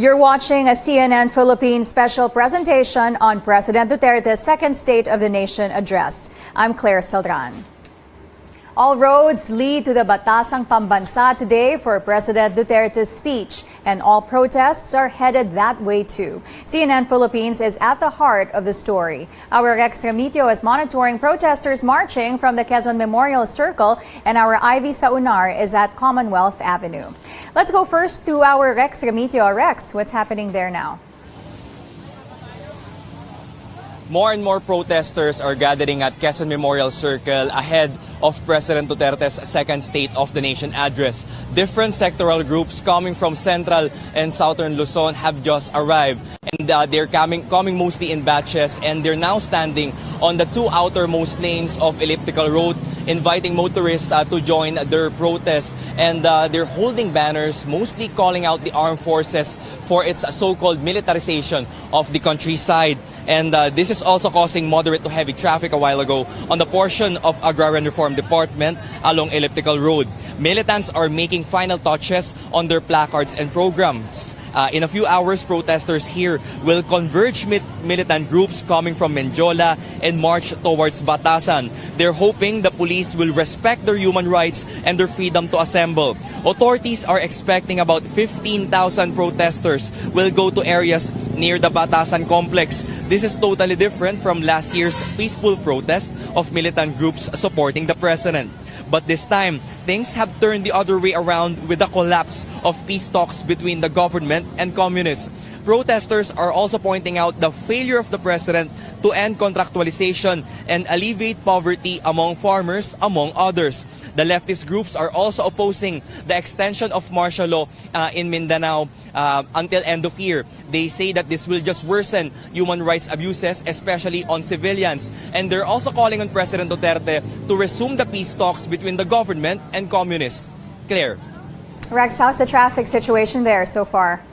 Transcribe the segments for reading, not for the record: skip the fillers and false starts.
You're watching a CNN Philippines special presentation on President Duterte's second State of the Nation address. I'm Claire Saldran. All roads lead to the Batasang Pambansa today for President Duterte's speech, and all protests are headed that way too. CNN Philippines is at the heart of the story. Our Rex Remitio is monitoring protesters marching from the Quezon Memorial Circle, and our Ivy Saunar is at Commonwealth Avenue. Let's go first to our Rex Remitio. Rex, what's happening there now? More and more protesters are gathering at Quezon Memorial Circle ahead of President Duterte's second State of the Nation address. Different sectoral groups coming from Central and Southern Luzon have just arrived, and they're coming mostly in batches, and they're now standing on the two outermost lanes of Elliptical Road, inviting motorists to join their protest. And they're holding banners, mostly calling out the armed forces for its so-called militarization of the countryside. And this is also causing moderate to heavy traffic a while ago on the portion of Agrarian Reform Department along Elliptical Road. Militants are making final touches on their placards and programs. In a few hours, protesters here will converge militant groups coming from Menjola and march towards Batasan. They're hoping the police will respect their human rights and their freedom to assemble. Authorities are expecting about 15,000 protesters will go to areas near the Batasan complex. This is totally different from last year's peaceful protest of militant groups supporting the president. But this time, things have turned the other way around with the collapse of peace talks between the government and communists. Protesters are also pointing out the failure of the president to end contractualization and alleviate poverty among farmers, among others. The leftist groups are also opposing the extension of martial law in Mindanao until end of year. They say that this will just worsen human rights abuses, especially on civilians. And they're also calling on President Duterte to resume the peace talks between the government and communists. Claire. Rex, how's the traffic situation there so far?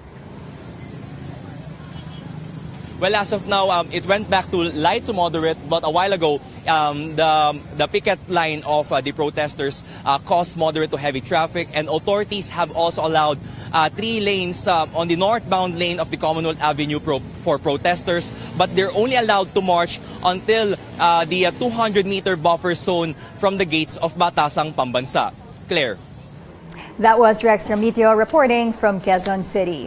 Well, as of now, it went back to light to moderate, but a while ago, the picket line of the protesters caused moderate to heavy traffic, and authorities have also allowed 3 lanes on the northbound lane of the Commonwealth Avenue for protesters, but they're only allowed to march until the 200-meter buffer zone from the gates of Batasang Pambansa. Claire. That was Rex Remitio reporting from Quezon City.